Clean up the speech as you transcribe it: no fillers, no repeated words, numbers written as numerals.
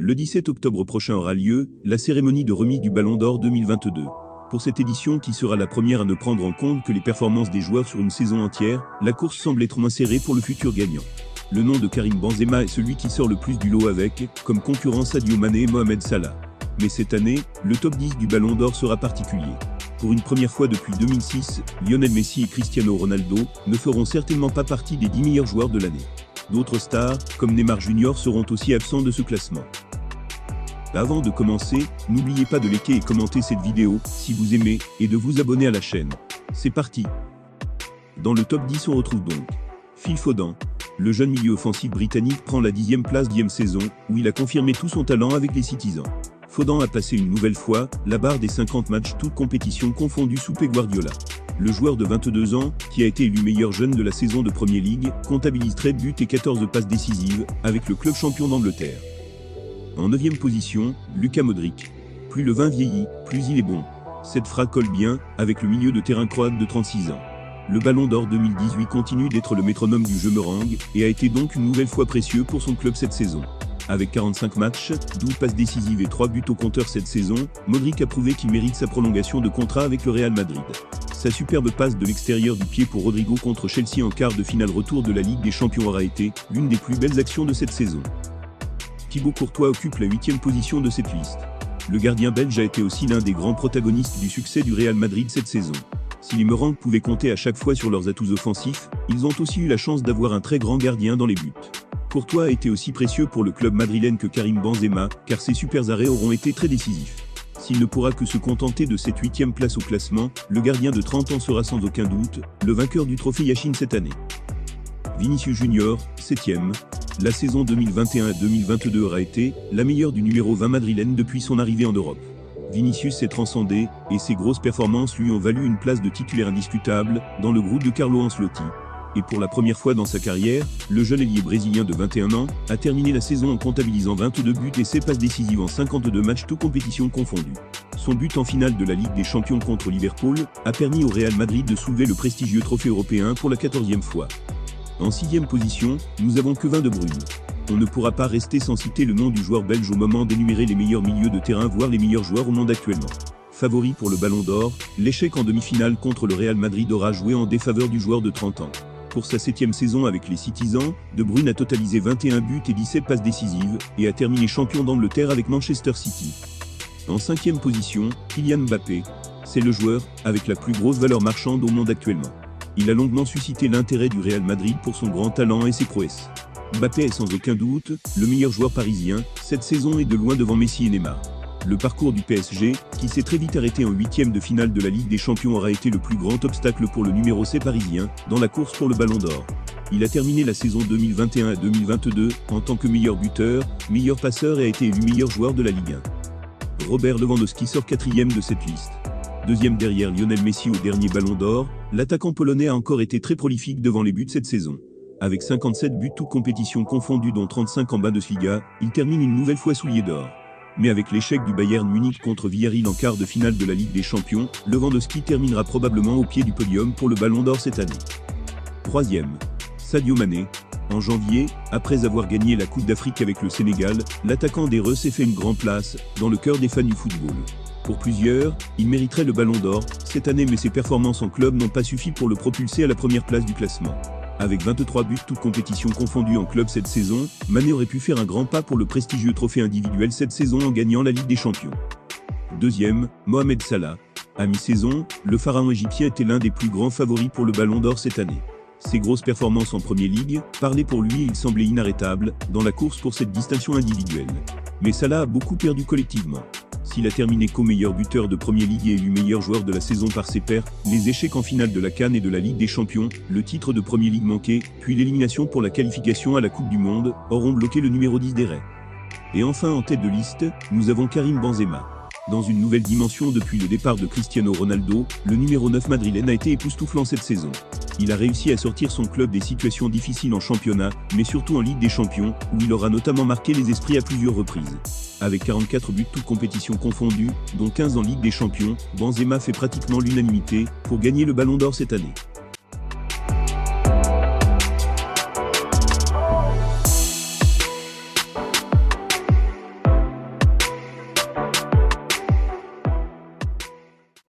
Le 17 octobre prochain aura lieu la cérémonie de remise du Ballon d'Or 2022. Pour cette édition qui sera la première à ne prendre en compte que les performances des joueurs sur une saison entière, la course semble être moins serrée pour le futur gagnant. Le nom de Karim Benzema est celui qui sort le plus du lot avec, comme concurrent Sadio Mané et Mohamed Salah. Mais cette année, le top 10 du Ballon d'Or sera particulier. Pour une première fois depuis 2006, Lionel Messi et Cristiano Ronaldo ne feront certainement pas partie des 10 meilleurs joueurs de l'année. D'autres stars, comme Neymar Jr, seront aussi absents de ce classement. Avant de commencer, n'oubliez pas de liker et commenter cette vidéo, si vous aimez, et de vous abonner à la chaîne. C'est parti! Dans le top 10 on retrouve donc Phil Foden. Le jeune milieu offensif britannique prend la 10e place d'10e saison, où il a confirmé tout son talent avec les Citizens. Foden a passé une nouvelle fois la barre des 50 matchs toutes compétitions confondues sous Pep Guardiola. Le joueur de 22 ans, qui a été élu meilleur jeune de la saison de Premier League, comptabilise 13 buts et 14 passes décisives, avec le club champion d'Angleterre. En 9e position, Luka Modric. Plus le vin vieillit, plus il est bon. Cette phrase colle bien avec le milieu de terrain croate de 36 ans. Le Ballon d'Or 2018 continue d'être le métronome du jeu meringue et a été donc une nouvelle fois précieux pour son club cette saison. Avec 45 matchs, 12 passes décisives et 3 buts au compteur cette saison, Modric a prouvé qu'il mérite sa prolongation de contrat avec le Real Madrid. Sa superbe passe de l'extérieur du pied pour Rodrigo contre Chelsea en quart de finale retour de la Ligue des Champions aura été l'une des plus belles actions de cette saison. Thibaut Courtois occupe la 8e position de cette liste. Le gardien belge a été aussi l'un des grands protagonistes du succès du Real Madrid cette saison. Si les Merengues pouvaient compter à chaque fois sur leurs atouts offensifs, ils ont aussi eu la chance d'avoir un très grand gardien dans les buts. Courtois a été aussi précieux pour le club madrilène que Karim Benzema, car ses super arrêts auront été très décisifs. S'il ne pourra que se contenter de cette 8e place au classement, le gardien de 30 ans sera sans aucun doute le vainqueur du trophée Yashin cette année. Vinicius Junior, 7e. La saison 2021-2022 aura été la meilleure du numéro 20 madrilène depuis son arrivée en Europe. Vinicius s'est transcendé, et ses grosses performances lui ont valu une place de titulaire indiscutable dans le groupe de Carlo Ancelotti. Et pour la première fois dans sa carrière, le jeune ailier brésilien de 21 ans a terminé la saison en comptabilisant 22 buts et 7 passes décisives en 52 matchs toutes compétitions confondues. Son but en finale de la Ligue des Champions contre Liverpool a permis au Real Madrid de soulever le prestigieux trophée européen pour la 14e fois. En 6e position, nous avons Kevin De Bruyne. On ne pourra pas rester sans citer le nom du joueur belge au moment d'énumérer les meilleurs milieux de terrain voire les meilleurs joueurs au monde actuellement. Favori pour le Ballon d'Or, l'échec en demi-finale contre le Real Madrid aura joué en défaveur du joueur de 30 ans. Pour sa 7e saison avec les Citizens, De Bruyne a totalisé 21 buts et 17 passes décisives, et a terminé champion d'Angleterre avec Manchester City. En 5e position, Kylian Mbappé. C'est le joueur avec la plus grosse valeur marchande au monde actuellement. Il a longuement suscité l'intérêt du Real Madrid pour son grand talent et ses prouesses. Mbappé est sans aucun doute le meilleur joueur parisien cette saison et de loin devant Messi et Neymar. Le parcours du PSG, qui s'est très vite arrêté en 8e de finale de la Ligue des Champions, aura été le plus grand obstacle pour le numéro 7 parisien dans la course pour le Ballon d'Or. Il a terminé la saison 2021-2022 en tant que meilleur buteur, meilleur passeur et a été élu meilleur joueur de la Ligue 1. Robert Lewandowski sort 4e de cette liste. 2e derrière Lionel Messi au dernier Ballon d'Or, l'attaquant polonais a encore été très prolifique devant les buts cette saison. Avec 57 buts toutes compétitions confondues dont 35 en Bundesliga, il termine une nouvelle fois soulier d'or. Mais avec l'échec du Bayern Munich contre Villarreal en quart de finale de la Ligue des Champions, Lewandowski terminera probablement au pied du podium pour le Ballon d'Or cette année. 3e, Sadio Mané. En janvier, après avoir gagné la Coupe d'Afrique avec le Sénégal, l'attaquant des Reux s'est fait une grande place dans le cœur des fans du football. Pour plusieurs, il mériterait le Ballon d'Or cette année, mais ses performances en club n'ont pas suffi pour le propulser à la première place du classement. Avec 23 buts toutes compétitions confondues en club cette saison, Mané aurait pu faire un grand pas pour le prestigieux trophée individuel cette saison en gagnant la Ligue des Champions. 2e, Mohamed Salah. À mi-saison, le pharaon égyptien était l'un des plus grands favoris pour le Ballon d'Or cette année. Ses grosses performances en Premier League parlaient pour lui et il semblait inarrêtable dans la course pour cette distinction individuelle. Mais Salah a beaucoup perdu collectivement. S'il a terminé co-meilleur buteur de Premier League et élu meilleur joueur de la saison par ses pairs, les échecs en finale de la CAN et de la Ligue des Champions, le titre de Premier League manqué, puis l'élimination pour la qualification à la Coupe du Monde, auront bloqué le numéro 10 des Reds. Et enfin en tête de liste, nous avons Karim Benzema. Dans une nouvelle dimension depuis le départ de Cristiano Ronaldo, le numéro 9 madrilène a été époustouflant cette saison. Il a réussi à sortir son club des situations difficiles en championnat, mais surtout en Ligue des Champions, où il aura notamment marqué les esprits à plusieurs reprises. Avec 44 buts toutes compétitions confondues, dont 15 en Ligue des Champions, Benzema fait pratiquement l'unanimité pour gagner le Ballon d'Or cette année.